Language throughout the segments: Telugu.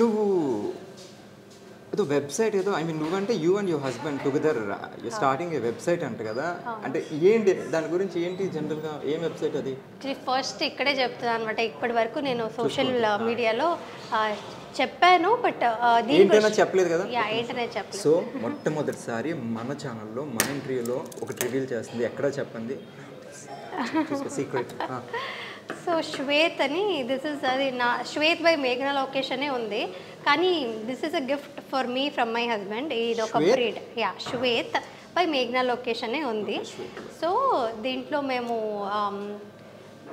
నువ్వు ఏదో వెబ్సైట్ ఏదో ఐ మీన్ నువ్వంటే you and your husband together starting A website అంట కదా, అంటే ఏంటి దాని గురించి ఏంటి జనరల్గా ఏం వెబ్సైట్ అది? ఫస్ట్ ఇక్కడే చెప్తున్నాను అనమాట. ఇప్పటి వరకు నేను సోషల్ మీడియాలో చెప్పాను, బట్ ఏంటైనా చెప్పలేదు కదా. ఏంటనే చెప్పలేదు. సో మొట్టమొదటిసారి మన ఛానల్లో మన ఇంటర్వ్యూలో ఒకటి రివీల్ చేస్తుంది, ఎక్కడ చెప్పండి సీక్రెట్. సో శ్వేత్ అని, దిస్ ఇస్ అది నా శ్వేత్ బై మేఘనా లోకేష్ అనే ఉంది, కానీ this is a gift for me from my husband. ఇది ఒక బ్రీడ్, శ్వేత్ బై మేఘనా లోకేష్ అనే ఉంది. సో దీంట్లో మేము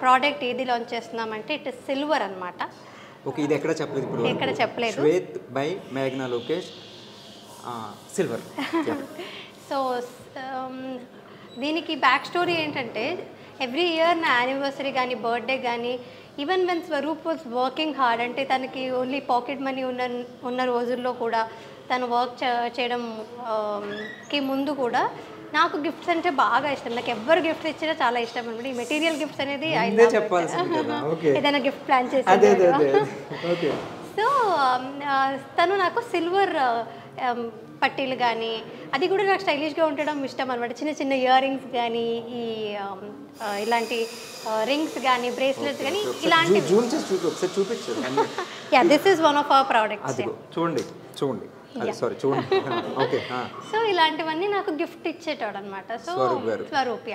ప్రోడక్ట్ ఏది లాంచ్ చేస్తున్నామంటే ఇట్ ఇస్ సిల్వర్ అనమాట. ఓకే, ఇది ఎక్కడ చెప్పలేదు, ఇప్పుడు ఎక్కడ చెప్పలేదు. శ్వేత్ బై మేఘనా లోకేష్ సిల్వర్. సో దీనికి బ్యాక్ స్టోరీ ఏంటంటే, ఎవ్రీ ఇయర్ నా యానివర్సరీ కానీ బర్త్డే కానీ, even when Swaroop was working hard, అంటే తనకి ఓన్లీ పాకెట్ మనీ ఉన్న రోజుల్లో కూడా తను వర్క్ చేయడంకి ముందు కూడా నాకు గిఫ్ట్స్ అంటే బాగా ఇష్టం. నాకు ఎవరు గిఫ్ట్స్ ఇచ్చినా చాలా ఇష్టం అనమాట. ఈ మెటీరియల్ గిఫ్ట్స్ అనేది ఏదైనా గిఫ్ట్ ప్లాన్ చేసి, సో తను నాకు సిల్వర్ పట్టీలు కానీ, అది కూడా నాకు స్టైలిష్గా ఉండడం ఇష్టం అనమాట. చిన్న చిన్న ఇయర్ రింగ్స్ కానీ, ఈ ఇలాంటి రింగ్స్ కానీ, బ్రేస్లెట్స్ కానీ, ఇలాంటి. This is one of our products. చూడండి చూడండి చూడండి. ఓకే, సో ఇలాంటివన్నీ నాకు గిఫ్ట్ ఇచ్చేటాడు అనమాట. సో స్వరూప్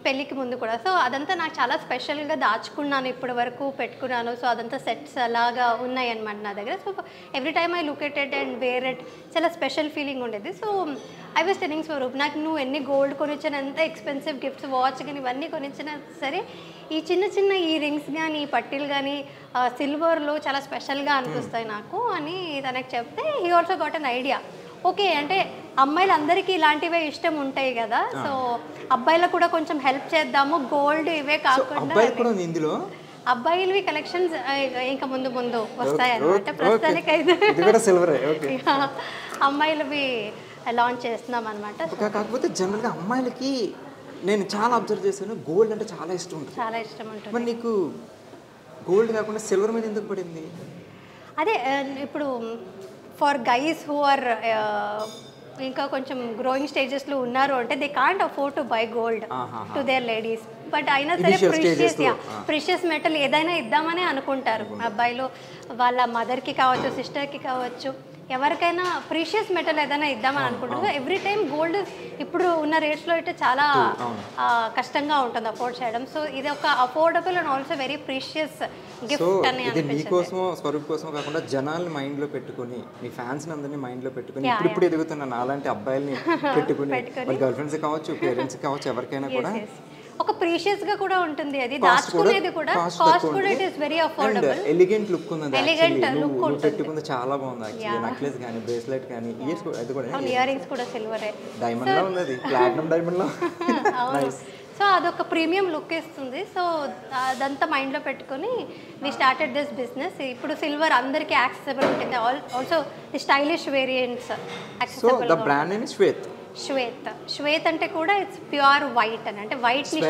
పెళ్ళికి ముందు కూడా. సో అదంతా నాకు చాలా స్పెషల్గా దాచుకున్నాను, ఇప్పటి వరకు పెట్టుకున్నాను. సో అదంతా సెట్స్ అలాగా ఉన్నాయి అనమాట నా దగ్గర. So every time I look at it and wear it, చాలా స్పెషల్ ఫీలింగ్ ఉండేది. So I was telling Swaroop, నాకు నువ్వు ఎన్ని గోల్డ్ కొనిచ్చిన, ఎంత ఎక్స్పెన్సివ్ గిఫ్ట్స్, వాచ్ కానీ ఇవన్నీ కొనిచ్చినా సరే, ఈ చిన్న చిన్న ఈ రింగ్స్ కానీ, ఈ పట్టీలు కానీ సిల్వర్లో చాలా స్పెషల్గా అనిపిస్తాయి నాకు అని తనకు చెప్తే, he also got an idea. Okay, అంటే అమ్మాయిలందరికీ ఇలాంటివే ఇష్టం ఉంటాయి కదా, సో అబ్బాయిలకు కూడా కొంచెం హెల్ప్ చేద్దాము, గోల్డ్ ఇవే కాకుండా అబ్బాయిలవి కలెక్షన్స్ ఇంకా ముందు ముందు వస్తాయి అన్నమాట. ప్రస్తుతానికి అయితే అమ్మాయిలవి లాంచ్ చేస్తున్నాం అనమాట. కాకపోతే జనరల్గా అమ్మాయిలకి నేను చాలా అబ్జర్వ్ చేశాను, గోల్డ్ అంటే చాలా ఇష్టం ఉంటుంది. చాలా ఇష్టం ఉంటుంది. మరి నీకు గోల్డ్ కాకుండా సిల్వర్ మీద ఎందుకు పడింది? అదే ఇప్పుడు ఫర్ గైస్ హూ ఆర్ ఇంకా కొంచెం గ్రోయింగ్ స్టేజెస్లో ఉన్నారు అంటే, they can't afford to buy gold to their ladies, but అయినా సరే ప్రిషియస్ మెటల్ ఏదైనా ఇద్దామని అనుకుంటారు అబ్బాయిలు. వాళ్ళ మదర్కి కావచ్చు, సిస్టర్కి కావచ్చు, ఎవరికైనా ప్రీషియస్ మెటల్ ఏదైనా ఇద్దామని అనుకుంటారు. ఎవ్రీ టైం గోల్డ్ ఇప్పుడు ఉన్న రేట్స్లో అయితే చాలా కష్టంగా ఉంటుంది అఫోర్డ్ చేయడం. సో ఇది ఒక affordable and also very precious gift అని నీకోసం, స్వరూప్ కోసం కాకుండా జనాల్ని మైండ్లో పెట్టుకుని, మీ ఫ్యాన్స్ అందరినీ మైండ్లో పెట్టుకుని, ఇప్పుడు ఎదుగుతున్న నాలాంటి అబ్బాయిల్ని పెట్టుకుని, గర్ల్ ఫ్రెండ్స్ కావచ్చు, పేరెంట్స్ కావచ్చు, ఎవరికైనా కూడా ఒక ప్రీషియస్ గా కూడా ఉంటుంది. అది దాచుకునేది కూడా కాస్ట్ కూడా it is very affordable. Elegant look ఉంది, ఎలిగెంట్ లుక్ ఉంటుంది, పెట్టుకుంది చాలా బాగుంది యాక్చువల్లీ. నెక్లెస్ గాని, బ్రేస్లెట్ గాని, ఇయర్స్ కూడా, అది కూడా ఇయర్ రింగ్స్ కూడా సిల్వరే, డైమండ్ లా ఉంది, అది ప్లాటినం డైమండ్ లా. నైస్. సో అదొక ప్రీమియం లుక్ ఇస్తుంది. సో అదంతా మైండ్లో పెట్టుకొని వి స్టార్టెడ్ దిస్ బిజినెస్. ఇప్పుడు సిల్వర్ అందరికీ యాక్సెసిబుల్ ఉంటుంది, also the stylish variants accessible. So the brand name is Shwet. Shwet అంటే కూడా ఇట్స్ ప్యూర్ వైట్ అని, అంటే వైట్ ని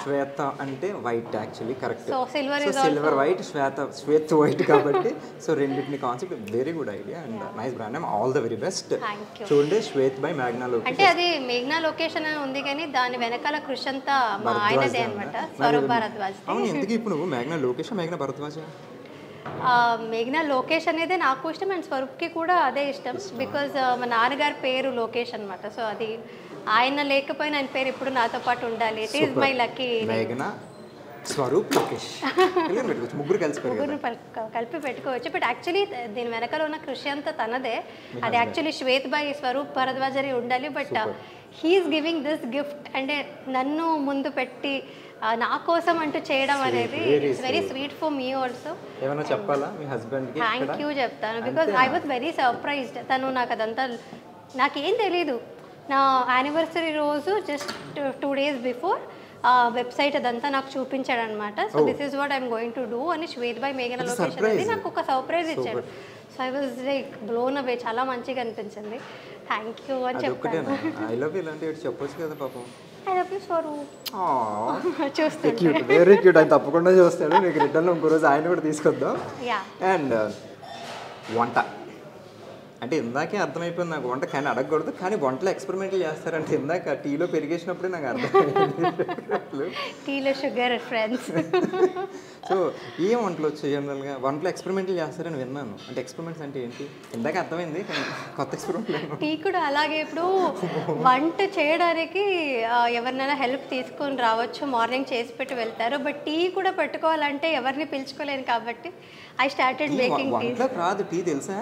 శ్వేత అంటే white actually, correct. So silver white, Shwet white కాబట్టి, సో రెండింటిని concept very good idea and nice brand name. All the very best. చూడండి, శ్వేత్ బై మేఘనా లోకేష్. అంటే అది మేఘనా లోకేష్ అని ఉంది, కానీ దాని వెనకాల కృషి అంతా ఆయనదే అనమాట, స్వరూప్ భారద్వాజ్. అవును, ఎందుకు ఇప్పుడు నువ్వు మేఘనా లోకేష్, మేఘనా భారద్వాజ్? మేఘనా లోకేష్ అనేది నాకు ఇష్టం అండ్ స్వరూప్కి కూడా అదే ఇష్టం, బికాజ్ మా నాన్నగారి పేరు లోకేష్ అనమాట. సో అది ఆయన లేకపోయినా ఆయన పేరు ఇప్పుడు నాతో పాటు ఉండాలి. It is my lucky. మేఘనా, స్వరూప్, లోకేష్ ముగ్గురు కలిపి పెట్టుకోవచ్చు. బట్ యాక్చువల్లీ దీని వెనకాల ఉన్న కృషి అంతా తనదే. అది యాక్చువల్లీ శ్వేత్ బై స్వరూప్ భరద్వాజ్ అని ఉండాలి, but he's giving this gift. అంటే నన్ను ముందు పెట్టి నా కోసం అంటూ చేయడం అనేది it's very sweet for me also. ఏమైనా చెప్పాలా మీ హస్బెండ్ కి? థ్యాంక్ యూ చెప్తాను, because I was very surprised. తను నాకు అదంతా నాకేం తెలీదు. నా యానివర్సరీ రోజు జస్ట్ 2 days బిఫోర్ వెబ్సైట్ అదంతా నాకు చూపించాడు అనమాట. So this is what I'm going to do అని శ్వేత్ బై మేఘనా లోకేష్ అనేది నాకు ఒక సర్ప్రైజ్ ఇచ్చాడు. So I was like blown away, చాలా మంచిగా అనిపించింది. థ్యాంక్ యూ అని చెప్పాను. ఐ లవ్ యూ లాంటివి చెప్పొచ్చు కదా పాపం. I love you Swaroop. చూస్తాడు, వెరీ క్యూట్. ఆయన తప్పకుండా చూస్తాడు. నీకు రిటర్న్లో ఇంకో రోజు ఆయన కూడా తీసుకొద్దాం. అండ్ వంట అంటే ఇందాకే అర్థమైపోయింది నాకు వంట కానీ అడగకూడదు కానీ వంటలో ఎక్స్పెరిమెంట్లు చేస్తారంటే ఇందాక టీలో పెరిగేసినప్పుడే నాకు అర్థమైంది. టీలో షుగర్ ఫ్రెండ్స్. సో ఏం వంటలు వచ్చాయి జనరల్గా వంటలో ఎక్స్పెరిమెంట్లు చేస్తారని విన్నాను. అంటే ఎక్స్పెరిమెంట్స్ అంటే ఏంటి ఇందాక అర్థమైంది కానీ కొత్త ఎక్స్పెరిమెంట్. టీ కూడా అలాగే ఇప్పుడు వంట చేయడానికి ఎవరినైనా హెల్ప్ తీసుకొని రావచ్చు, మార్నింగ్ చేసి పెట్టి వెళ్తారు. బట్ టీ కూడా పెట్టుకోవాలంటే ఎవరిని పిలుచుకోలేను కాబట్టి ఐ స్టార్టెడ్ మేకింగ్ టీ. వంటలోకి రాదు టీ తెలుసా?